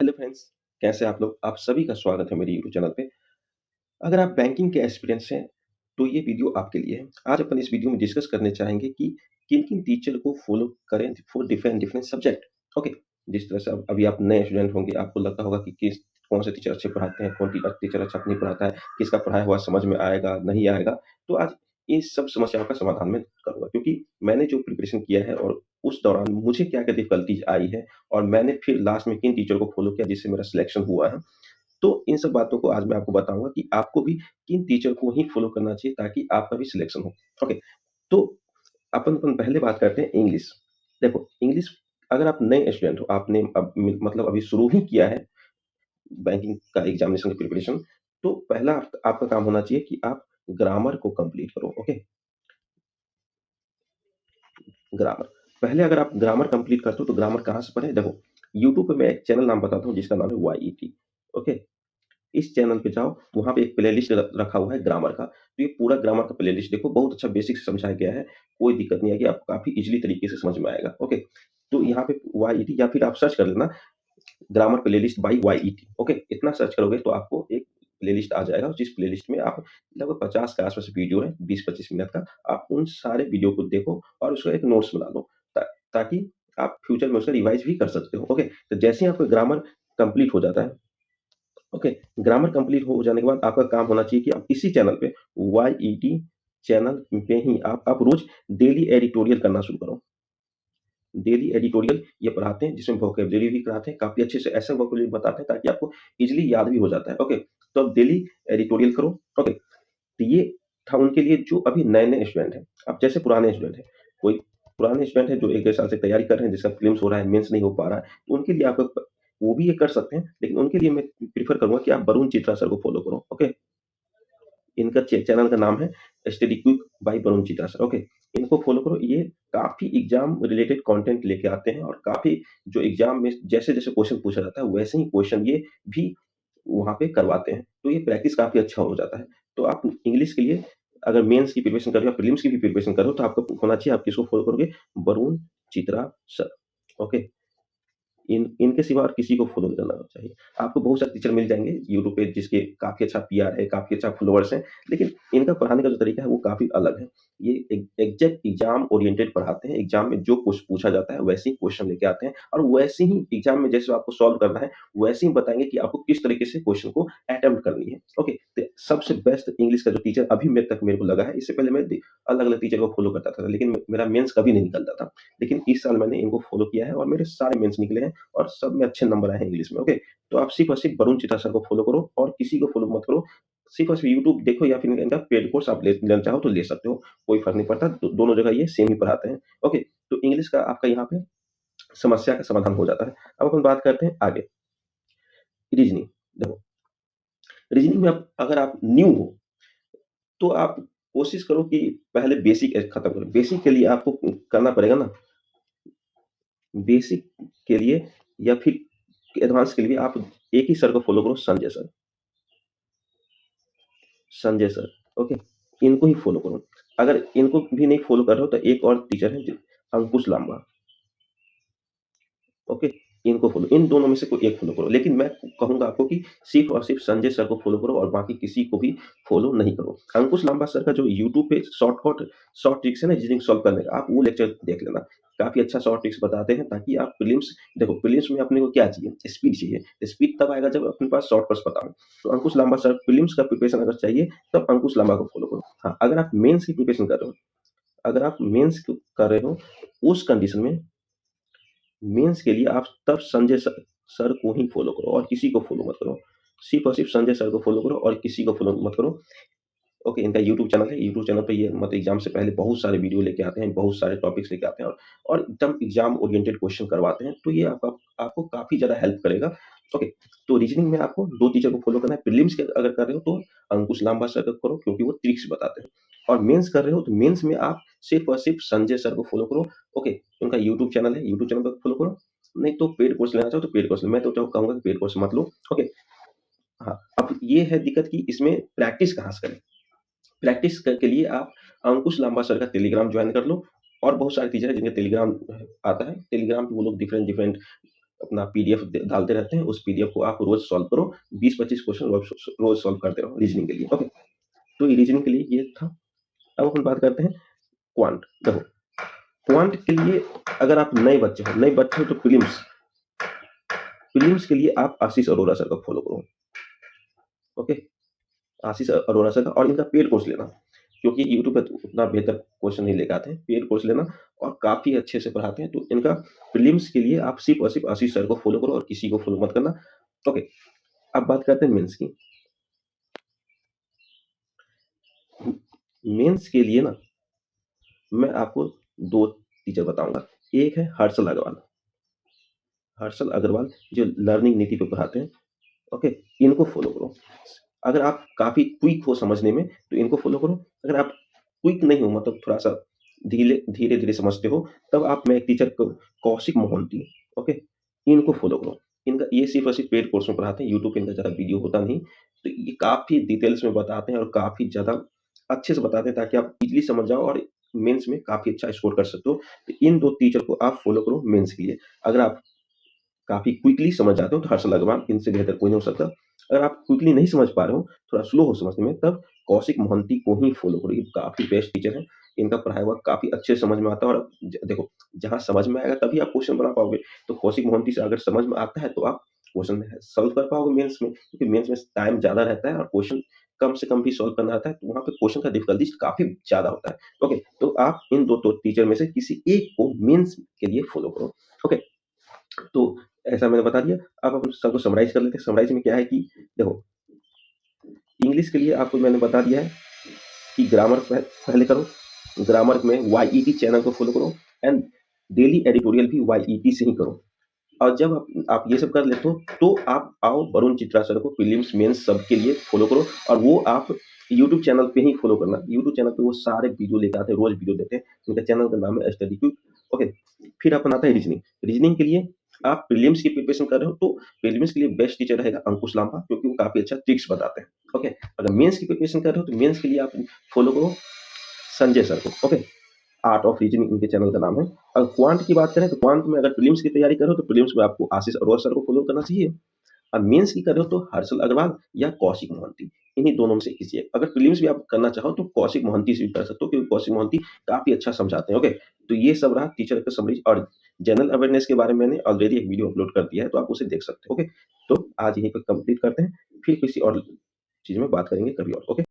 Hello friends, कैसे हैं आप लोग? आप सभी का स्वागत है मेरे यूट्यूब चैनल पे। अगर आप बैंकिंग के एक्सपीरियंस हैं, तो ये वीडियो आपके लिए है। आज अपन इस वीडियो में डिस्कस करने चाहेंगे कि किन-किन टीचर को फॉलो करें for different different subject. Okay, जिस तरह से अब अभी आप नए स्टूडेंट होंगे, आपको लगता होगा कि कौन से टीचर अच्छे पढ़ाते हैं, कौन टीचर अच्छा नहीं पढ़ाता है, किसका पढ़ाया हुआ समझ में आएगा, नहीं आएगा। तो आज इस सब समस्याओं का समाधान मैं करूँगा क्योंकि मैंने जो प्रिपरेशन किया है और उस दौरान मुझे क्या-क्या डिफ़िकल्टीज़ आई है और मैंने फिर लास्ट में किन टीचर को फॉलो किया जिससे मेरा सिलेक्शन हुआ है। तो इन सब बातों को आज मैं आपको बताऊँगा कि आपको भी किन टीचर को ही फॉलो करना चाहिए ताकि आपका भी सिलेक्शन हो। ओके, तो अपन अपन पहले बात करते हैं इंग्लिश। देखो, इंग्लिश अगर आप नए स्टूडेंट हो, आपने अब मतलब अभी शुरू ही किया है बैंकिंग का एग्ज़ामिनेशन की प्रिपरेशन, तो पहला आपका काम होना चाहिए कि आप ग्रामर को कंप्लीट करो। Okay, grammar. पहले अगर आप ग्रामर कंप्लीट करते हो तो ग्रामर कहाँ से पढ़ें? देखो, यूट्यूब पे मैं एक चैनल नाम बताता हूँ जिसका नाम है वाईईटी। ओके, इस चैनल पे जाओ, वहाँ पे एक प्लेलिस्ट रखा हुआ है ग्रामर का। तो ये पूरा ग्रामर का प्लेलिस्ट देखो, बहुत अच्छा बेसिक से समझाया गया है। कोई दिक्कत नहीं आएगी, आपको काफ़ी ईज़िली तरीके से समझ में आएगा। ओके, तो यहाँ पे वाईईटी या फिर आप सर्च कर लेना ग्रामर प्लेलिस्ट बाय वाईईटी। ओके, इतना सर्च करोगे तो आपको एक प्लेलिस्ट आ जाएगा, जिस प्लेलिस्ट में आप लगभग 50 के आस-पास वीडियो है, 20-25 मिनट का। आप उन सारे वीडियो को देखो और उसका एक नोट्स बना लो ताकि आप फ्यूचर में उसका रिवाइज़ भी कर सकते हो। ओके, तो जैसे ही आपका ग्रामर कंप्लीट हो जाता है, ओके, ग्रामर कंप्लीट हो जाने के बाद आपका काम होना चाहिए कि आप इसी चैनल पे वाईईटी चैनल पे ही आप रोज़ डेली एडिटोरियल करना शुरू करो। डेली एडिटोरियल ये पढ़ाते हैं जिसमें वोकैब्युलरी भी कराते हैं, काफ़ी अच्छे से ऐसा वोकैब्युलरी बताते हैं ताकि आपको ईज़िली याद भी हो जाता है। ओके, तो आप डेली एडिटोरियल करो। ओके, तो ये था उनके लिए जो अभी नए-नए स्टूडेंट हैं। अब जैसे पुराने स्टूडेंट हैं, कोई पुराने स्टूडेंट हैं जो 1 डेढ़ साल से तैयारी कर रहे हैं, जिसका प्रीलिम्स हो रहा है, मेंस नहीं हो पा रहा है, तो उनके लिए आप वो भी ये कर सकते हैं, लेकिन उनके लिए मैं प्रेफ़र करूँगा कि आप वरुण चित्रा सर को फ़ॉलो करो। ओके, इनका चैनल का नाम है study quick by Varun Chitra sir. Okay, इनको फॉलो करो। ये काफ़ी एग्ज़ाम रिलेटेड कंटेंट लेके आते हैं और काफ़ी जो एग्ज़ाम में जैसे-जैसे क्वेश्चन पूछा जाता है, वैसे ही क्वेश्चन ये भी वहाँ पे करवाते हैं। तो ये प्रैक्टिस काफ़ी अच्छा हो जाता है। तो आप इंग्लिश के लिए अगर मेंस की प्रिपरेशन कर रहे हो या प्रीलिम्स की भी प्रिपरेशन कर रहे हो, तो आपको होना चाहिए आप किसको फॉलो करोगे? वरुण चित्रा सर। ओके। इनके सिवा और किसी को फ़ॉलो नहीं करना चाहिए। आपको बहुत सारे टीचर मिल जाएँगे यूट्यूब पे जिसके काफ़ी अच्छा पीआर है, काफ़ी अच्छा फॉलोवर्स हैं, लेकिन इनका पढ़ाने का जो तरीका है वो काफ़ी अलग है। ये एग्ज़ैक्ट एग्ज़ाम ओरिएंटेड पढ़ाते हैं, एग्ज़ाम में जो पूछा जाता है वैसे ही क्वेश्चन लेके आते हैं और वैसे ही एग्ज़ाम में जैसे आपको सॉल्व करना है, वैसे ही बताएँगे कि आपको किस तरीके से क्वेश्चन को अटेम्प्ट करनी है। ओके, तो सबसे बेस्ट इंग्लिश का जो टीचर अभी मेरे को लगा है, इससे पहले मैं अलग-अलग टीचर को फ़ॉलो करता था, लेकिन मेरा मेंस कभी नहीं निकलता था। लेकिन इस साल मैंने इनको फ़ॉलो किया है और मेरे सारे मेंस निकले हैं और सब में अच्छे नंबर आए हैं इंग्लिश में। ओके, तो आप सिर्फ़ और सिर्फ़ वरुण चित्रा सर को फ़ॉलो करो और किसी को फ़ॉलो मत करो। सिर्फ़ और सिर्फ़ यूट्यूब देखो या फिर इनका पेड कोर्स आप लेना चाहो तो ले सकते हो, कोई फ़र्क नहीं पड़ता। दोनों जगह ये सेम ही पढ़ाते हैं। ओके, तो इंग्लिश का आपका यहाँ पे समस्या का समाधान हो जाता है। अब अपन बात करते हैं आगे, रीज़निंग। देखो, रीज़निंग में आप अगर आप न्यू हो, तो आप कोशिश करो कि पहले बेसिक खत्म करो। बेसिक के लिए आपको करना पड़ेगा ना, बेसिक के लिए या फिर एडवांस के लिए आप एक ही सर को फ़ॉलो करो, Sanjay sir. Sanjay sir, okay? इनको ही फ़ॉलो करो। अगर इनको भी नहीं फ़ॉलो कर रहे हो तो एक और टीचर हैं अंकुश लांबा, ओके? इनको फ़ॉलो इन दोनों में से कोई एक फ़ॉलो करो। लेकिन मैं कहूँगा आपको कि सिर्फ़ और सिर्फ़ संजय सर को फ़ॉलो करो और बाकी किसी को भी फ़ॉलो नहीं करो। अंकुश लांबा सर का जो यूट्यूब पे शॉर्ट ट्रिक्स है ना रीज़निंग सॉल्व करने का, आप वो लेक्चर देख लेना। काफ़ी अच्छा शॉर्ट ट्रिक्स बताते हैं ताकि आप प्रीलिम्स में अपने को क्या चाहिए? स्पीड चाहिए। स्पीड तब आएगा जब अपने पास शॉर्टकट्स पता हो। तो अंकुश लांबा सर प्रीलिम्स का प्रिपरेशन अगर चाहिए तब अंकुश लांबा को फ़ॉलो करो। हाँ, अगर आप मेंस की प्रिपरेशन कर रहे हो अगर आप मेंस कर रहे हो, उस कंडीशन में मेंस के लिए आप तब संजय सर को ही फ़ॉलो करो और किसी को फ़ॉलो मत करो। सिर्फ़ और सिर्फ़ संजय सर को फ़ॉलो करो और किसी को फ़ॉलो मत करो। ओके, इनका यूट्यूब चैनल है, यूट्यूब चैनल पे ये मतलब एग्ज़ाम से पहले बहुत सारे वीडियो लेके आते हैं, बहुत सारे टॉपिक्स लेके आते हैं और एकदम एग्ज़ाम ओरिएंटेड क्वेश्चन करवाते हैं, तो ये आपको काफ़ी ज़्यादा हेल्प करेगा। ओके, तो रीज़निंग में आपको 2 टीचर को फ़ॉलो करना है, प्रीलिम्स के अगर कर रहे हो तो अंकुश लांबा सर को करो क्योंकि वो ट्रिक्स बताते हैं और मेंस कर रहे हो तो मेंस में आप सिर्फ़ और सिर्फ़ संजय सर को फ़ॉलो करो। ओके, उनका यूट्यूब चैनल है, यूट्यूब चैनल पे फ़ॉलो करो, नहीं तो पेड कोर्स लेना चाहो तो पेड कोर्स लो। मैं तो कहूँगा कि पेड कोर्स मत लो। ओके, हाँ, अब ये है दिक्कत कि इसमें प्रैक्टिस कहाँ से करें? प्रैक्टिस के लिए आप अंकुश लांबा सर का टेलीग्राम ज्वाइन कर लो और बहुत सारे टीचर हैं जिनका टेलीग्राम आता है। टेलीग्राम पे वो लोग डिफरेंट डिफरेंट अपना पीडीएफ डालते रहते हैं, उस पीडीएफ को आप रोज सॉल्व करो, 20-25 क्वेश्चन रोज सॉल्व करते रहो रीजनिंग के लिए। ओके, तो ये रीजनिंग के लिए ये था। अब अपन बात करते हैं क्वांट। देखो, क्वांट के लिए अगर आप नए बच्चे हो तो प्रीलिम्स प्रीलिम्स के लिए आप आशीष अरोड़ा सर का फॉलो करो। ओके, आशीष अरोड़ा सर का, और इनका पेड कोर्स लेना, क्योंकि यूट्यूब पे तो उतना बेहतर क्वेश्चन नहीं लेके आते हैं। पेड कोर्स लेना, और काफ़ी अच्छे से पढ़ाते हैं। तो इनका प्रीलिम्स के लिए आप सिर्फ़ और सिर्फ़ आशीष सर को फ़ॉलो करो और किसी को फ़ॉलो मत करना। ओके, अब बात करते हैं मेंस की। मेंस के लिए ना मैं आपको 2 टीचर बताऊँगा। एक है हर्षल अग्रवाल। हर्षल अग्रवाल जो लर्निंग नीति पे पढ़ाते हैं। ओके, इनको फ़ॉलो करो। अगर आप काफ़ी क्विक हो समझने में तो इनको फ़ॉलो करो। अगर आप क्विक नहीं हो, मतलब थोड़ा-सा धीरे-धीरे समझते हो, तब आप, मैं एक टीचर को कौशिक मोहंती, ओके, इनको फ़ॉलो करो। इनका ये सिर्फ़ और सिर्फ़ पेड कोर्स में पढ़ाते हैं, यूट्यूब पे इनका ज़्यादा वीडियो होता नहीं। तो ये काफ़ी डिटेल्स में बताते हैं और काफ़ी ज़्यादा अच्छे से बताते हैं, ताकि आप ईज़िली समझ जाओ और मेंस में काफ़ी अच्छा स्कोर कर सकते हो। तो इन 2 टीचर को आप फ़ॉलो करो मेंस के लिए। अगर आप काफ़ी क्विकली समझ जाते हो तो हर्षल अग्रवाल, इनसे बेहतर कोई नहीं हो सकता। अगर आप क्विकली नहीं समझ पा रहे हो, थोड़ा स्लो हो समझने में, तब कौशिक मोहंती को ही फ़ॉलो करो। ये काफ़ी बेस्ट टीचर हैं। इनका पढ़ाया हुआ काफ़ी अच्छे से समझ में आता है, और देखो, जहाँ समझ में आएगा तभी आप क्वेश्चन बना पाओगे। तो कौशिक मोहंती से अगर समझ में आता है तो आप क्वेश्चन सॉल्व कर पाओगे मेंस में, क्योंकि मेंस में टाइम ज़्यादा रहता है और क्वेश्चन कम से कम भी सॉल्व करना रहता है, तो वहाँ पे क्वेश्चन का डिफिकल्टी काफ़ी ज़्यादा होता है। ओके, तो आप इन 2 टीचर में से किसी एक को मेंस के लिए फ़ॉलो करो। ओके, तो ऐसा मैंने बता दिया। अब अपन सबको समराइज़ कर लेते हैं। समराइज़ में क्या है कि देखो, इंग्लिश के लिए आपको मैंने बता दिया है कि ग्रामर पहले करो। ग्रामर में वाईईटी चैनल को फ़ॉलो करो, एंड डेली एडिटोरियल भी वाईईटी से ही करो। और जब आप ये सब कर लेते हो, तो आप आओ वरुण चित्रा सर को प्रीलिम्स, मेंस सबके लिए फ़ॉलो करो, और वो आप यूट्यूब चैनल पे ही फ़ॉलो करना। यूट्यूब चैनल पे वो सारे वीडियो लेके आते हैं, रोज़ वीडियो देते हैं। उनका चैनल का नाम है स्टडी क्विक। ओके, फिर अपन आता है रीजनिंग। रीजनिंग के लिए आप प्रीलिम्स की प्रिपरेशन कर रहे हो, तो प्रीलिम्स के लिए बेस्ट टीचर रहेगा अंकुश लांबा, क्योंकि वो काफ़ी अच्छा ट्रिक्स बताते हैं। ओके, अगर मेंस की प्रिपरेशन कर रहे हो, तो मेंस के लिए आप फ़ॉलो करो संजय सर को। ओके, आर्ट ऑफ रीजनिंग इनके चैनल का नाम है। अगर क्वांट की बात करें, तो क्वांट में अगर प्रीलिम्स की तैयारी करो, तो प्रीलिम्स में आपको आशीष अरोड़ा सर को फॉलो करना चाहिए। और मेंस की कर रहे हो तो हर्षल अग्रवाल या कौशिक मोहंती, इन्हीं दोनों में से किसी एक। अगर प्रीलिम्स भी आप करना चाहो तो कौशिक मोहंती से भी कर सकते हो, क्योंकि कौशिक मोहंती काफ़ी अच्छा समझाते हैं। ओके, तो ये सब रहा टीचर का समरी, और जनरल अवेयरनेस के बारे में मैंने ऑलरेडी एक वीडियो अपलोड कर दिया है, तो आप उसे देख सकते हो। ओके, तो आज यहीं पर कंप्लीट करते हैं, फिर किसी और चीज़ में बात करेंगे कभी और। ओके।